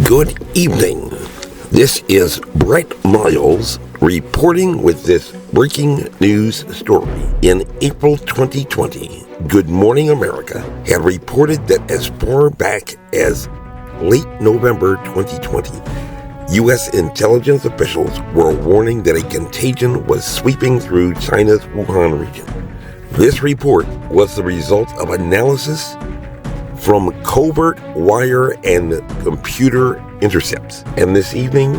Good evening. This is Brett Miles reporting with this breaking news story. In April 2020, Good Morning America had reported that as far back as late November 2020, U.S. intelligence officials were warning that a contagion was sweeping through China's Wuhan region. This report was the result of analysis from covert wire and computer intercepts. And this evening,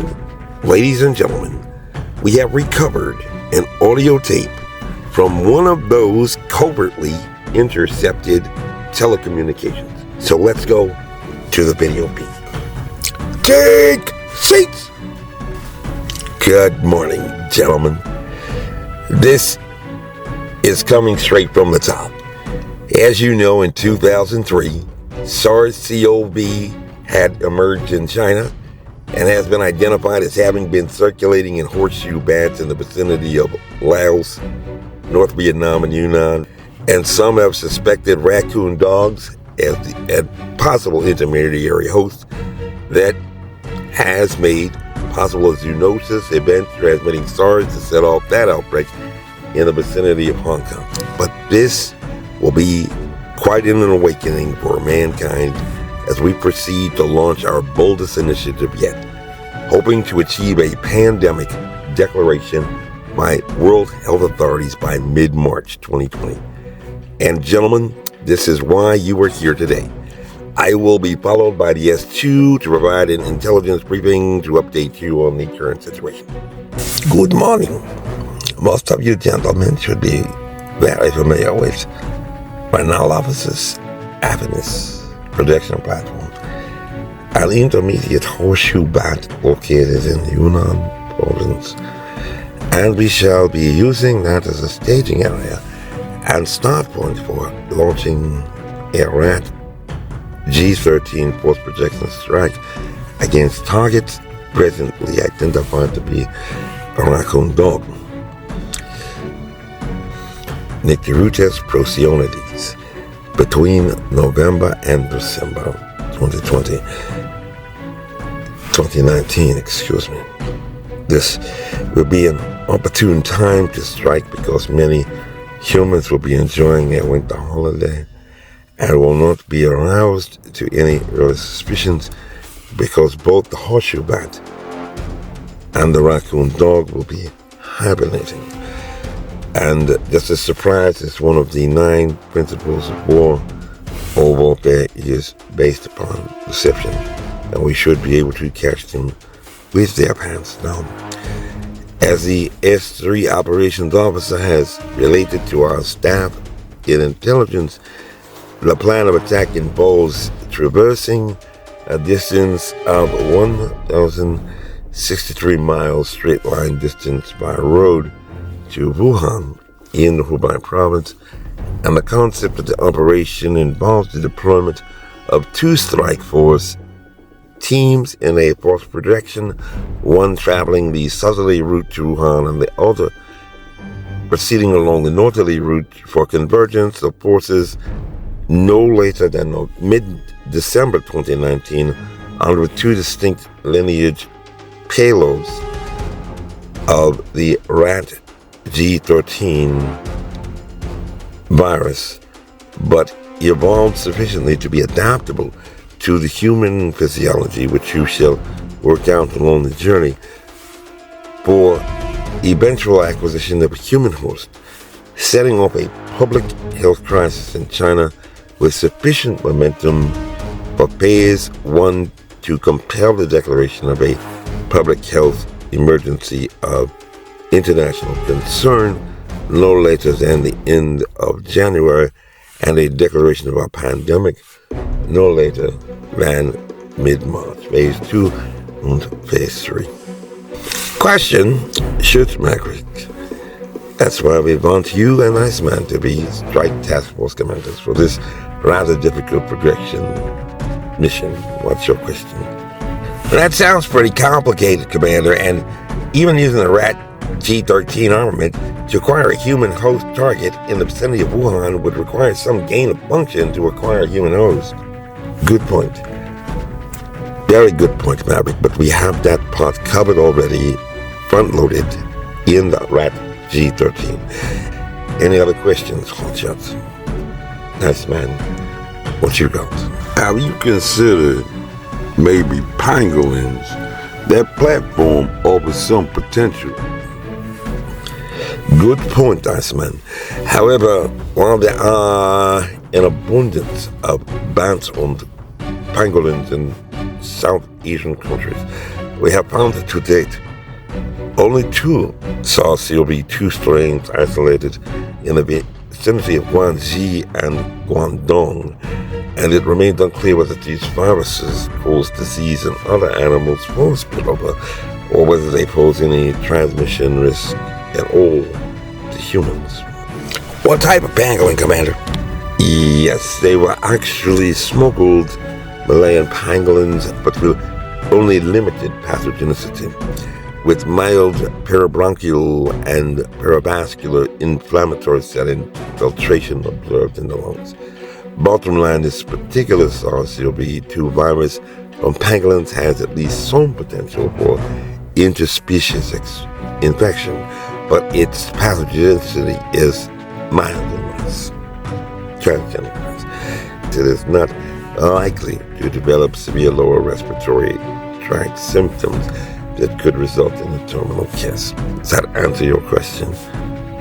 ladies and gentlemen, we have recovered an audio tape from one of those covertly intercepted telecommunications. So let's go to the video piece. Take seats! Good morning, gentlemen. This is coming straight from the top. As you know, in 2003, SARS-CoV had emerged in China and has been identified as having been circulating in horseshoe bats in the vicinity of Laos, North Vietnam, and Yunnan. And some have suspected raccoon dogs as the possible intermediary host that has made possible zoonosis event transmitting SARS to set off that outbreak in the vicinity of Hong Kong. But this will be quite an awakening for mankind as we proceed to launch our boldest initiative yet, hoping to achieve a pandemic declaration by World Health Authorities by mid-March 2020. And gentlemen, this is why you are here today. I will be followed by the S2 to provide an intelligence briefing to update you on the current situation. Good morning. Most of you gentlemen should be very familiar with Biological Office's happiness projection platform, an intermediate horseshoe bat located in Yunnan province, and we shall be using that as a staging area and start point for launching a rat G13 force projection strike against targets presently identified to be a raccoon dog, Nicterutus procionides, between November and December 2019. This will be an opportune time to strike because many humans will be enjoying their winter holiday and will not be aroused to any early suspicions because both the horseshoe bat and the raccoon dog will be hibernating. And just as surprise is one of the 9 principles of war, all warfare is based upon deception, and we should be able to catch them with their pants down. As the S3 operations officer has related to our staff in intelligence, the plan of attack involves traversing a distance of 1,063 miles straight line distance by road to Wuhan in the Hubei province, and the concept of the operation involves the deployment of 2 strike force teams in a force projection, one traveling the southerly route to Wuhan and the other proceeding along the northerly route for convergence of forces no later than mid-December 2019 under 2 distinct lineage payloads of the rat G13 virus, but evolved sufficiently to be adaptable to the human physiology, which you shall work out along the journey, for eventual acquisition of a human host, setting off a public health crisis in China with sufficient momentum for phase 1 to compel the declaration of a public health emergency of international concern no later than the end of January, and a declaration of a pandemic no later than mid-March, phase 2 and phase 3. Question, Schutzmark. That's why we want you and Iceman to be strike task force commanders for this rather difficult projection mission. What's your question? That sounds pretty complicated, Commander, and even using the rat G13 armament to acquire a human host target in the vicinity of Wuhan would require some gain of function to acquire a human host. Good point. Very good point, Maverick, but we have that part covered already, front-loaded in the Rat G13. Any other questions, Hotshots? Nice man. What you got? Have you considered maybe pangolins? That platform offers some potential. Good point, Iceman. However, while there are an abundance of bans on pangolins in South Asian countries, we have found that to date, only 2 SARS-CoV-2 strains isolated in the vicinity of Guangxi and Guangdong, and it remains unclear whether these viruses cause disease in other animals for spillover, or whether they pose any transmission risk at all to humans. What type of pangolin, Commander? Yes, they were actually smuggled Malayan pangolins, but with only limited pathogenicity, with mild peribronchial and perivascular inflammatory cell infiltration observed in the lungs. Bottom line, this particular SARS-CoV-2 virus from pangolins has at least some potential for interspecies infection, but its pathogenicity is mild and less transgenic. It is not likely to develop severe lower respiratory tract symptoms that could result in a terminal case. Does that answer your question?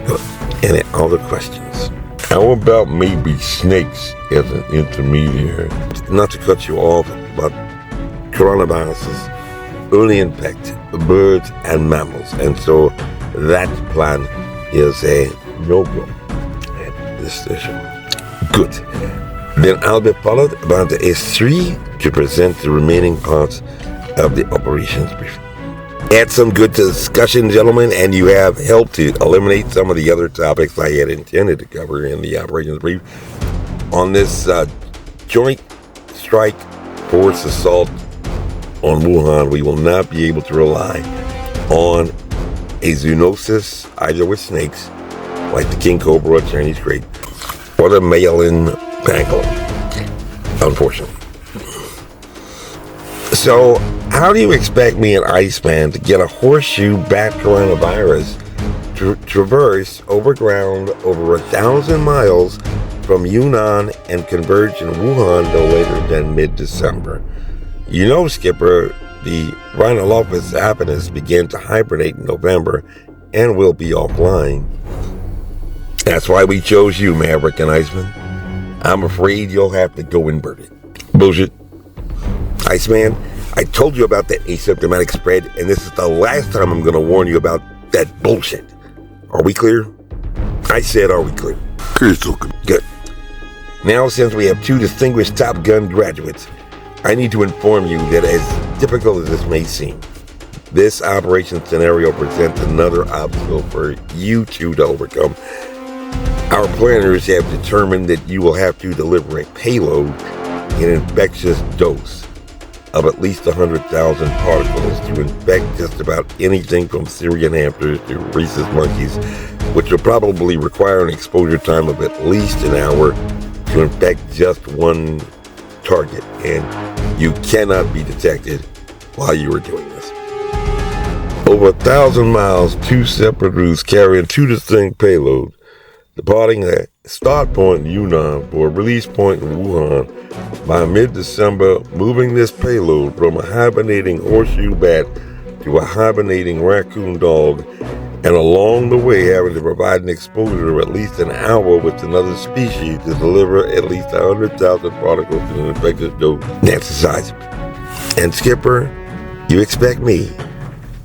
Good. Any other questions? How about maybe snakes as an intermediary? Not to cut you off, but coronaviruses only infect birds and mammals, and so that plan is a no-go at this station. Good. Then I'll be followed by the S3 to present the remaining parts of the operations brief. Had some good discussion, gentlemen, and you have helped to eliminate some of the other topics I had intended to cover in the operations brief. On this joint strike force assault on Wuhan, we will not be able to rely on a zoonosis, either with snakes, like the king cobra, Chinese grape, or the mail-in pangolin, unfortunately. So, how do you expect me, an Iceman, to get a horseshoe bat coronavirus to traverse over ground over 1,000 miles from Yunnan and converge in Wuhan no later than mid-December? You know, Skipper, the Rhinolophus sapinus began to hibernate in November and will be offline. That's why we chose you, Maverick and Iceman. I'm afraid you'll have to go inverted. Bullshit. Iceman, I told you about that asymptomatic spread, and this is the last time I'm going to warn you about that bullshit. Are we clear? I said, are we clear? Crystal clear. Good. Now, since we have 2 distinguished Top Gun graduates, I need to inform you that, as difficult as this may seem, this operation scenario presents another obstacle for you 2 to overcome. Our planners have determined that you will have to deliver a payload in infectious dose of at least 100,000 particles to infect just about anything from Syrian hamsters to rhesus monkeys, which will probably require an exposure time of at least an hour to infect just one target, and you cannot be detected while you are doing this. Over 1,000 miles, 2 separate routes carrying 2 distinct payloads, departing at start point in Yunnan for a release point in Wuhan by mid-December, moving this payload from a hibernating horseshoe bat to a hibernating raccoon dog, and along the way having to provide an exposure of at least an hour with another species to deliver at least 100,000 particles in an infectious dose. That's the size. And Skipper, you expect me,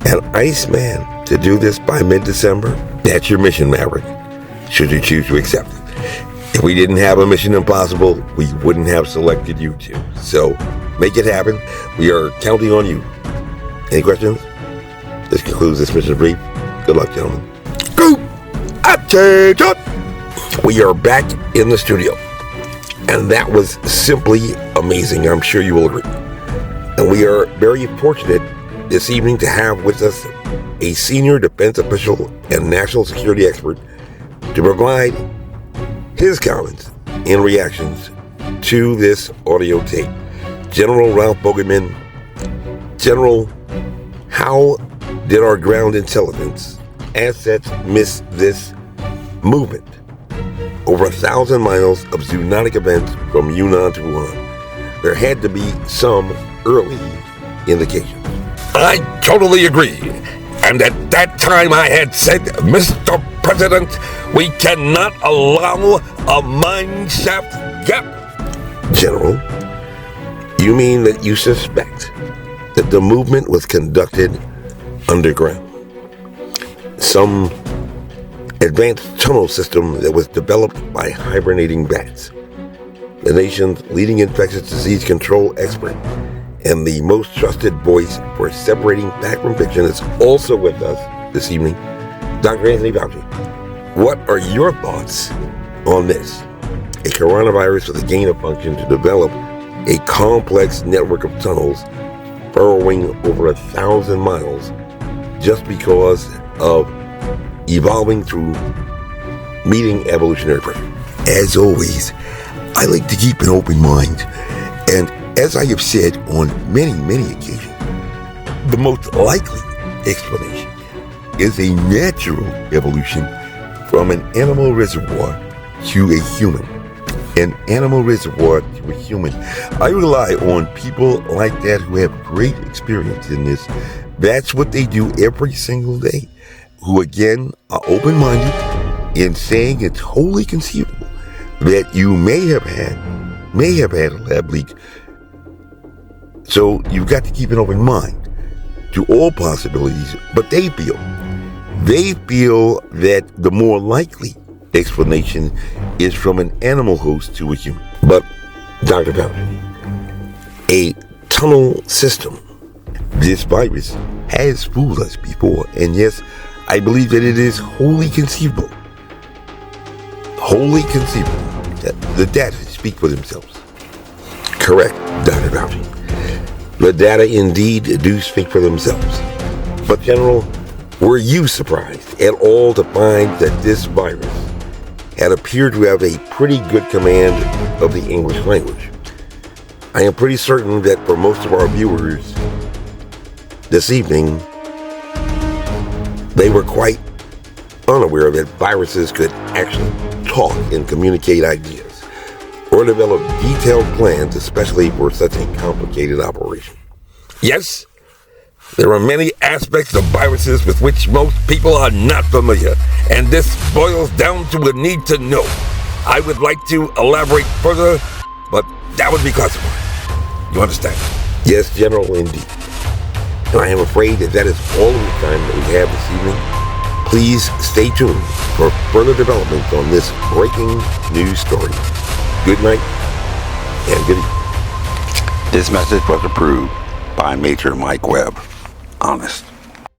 an Iceman, to do this by mid-December? That's your mission, Maverick, should you choose to accept it. If we didn't have a Mission Impossible, we wouldn't have selected you 2. So, make it happen. We are counting on you. Any questions? This concludes this mission brief. Good luck, gentlemen. Go! Attention! We are back in the studio. And that was simply amazing. I'm sure you will agree. And we are very fortunate this evening to have with us a senior defense official and national security expert to provide his comments and reactions to this audio tape. General Ralph Bogerman, General, how did our ground intelligence assets miss this movement? Over 1,000 miles of zoonotic events from Yunnan to Wuhan. There had to be some early indications. I totally agree. And at that time I had said, Mr. President, we cannot allow a mine shaft gap. General, you mean that you suspect that the movement was conducted underground? Some advanced tunnel system that was developed by hibernating bats. The nation's leading infectious disease control expert and the most trusted voice for separating fact from fiction is also with us this evening, Dr. Anthony Fauci. What are your thoughts on this? A coronavirus with a gain of function to develop a complex network of tunnels burrowing over 1,000 miles just because of evolving through meeting evolutionary pressure. As always, I like to keep an open mind, and as I have said on many occasions, the most likely explanation is a natural evolution from an animal reservoir to a human. An animal reservoir to a human. I rely on people like that who have great experience in this. That's what they do every single day. Who again are open-minded in saying it's wholly conceivable that you may have had a lab leak. So you've got to keep an open mind to all possibilities, but they feel that the more likely explanation is from an animal host to a human. But, Dr. Fauci, a tunnel system. This virus has fooled us before, and yes, I believe that it is wholly conceivable. Wholly conceivable. The data speak for themselves. Correct, Dr. Fauci. The data indeed do speak for themselves. But General, were you surprised at all to find that this virus had appeared to have a pretty good command of the English language? I am pretty certain that for most of our viewers this evening, they were quite unaware that viruses could actually talk and communicate ideas or develop detailed plans, especially for such a complicated operation. Yes, there are many aspects of viruses with which most people are not familiar, and this boils down to a need to know. I would like to elaborate further, but that would be classified. You understand? Yes, General, indeed. And I am afraid that is all of the time that we have this evening. Please stay tuned for further developments on this breaking news story. Good night and good evening. This message was approved by Major Mike Webb. Honest.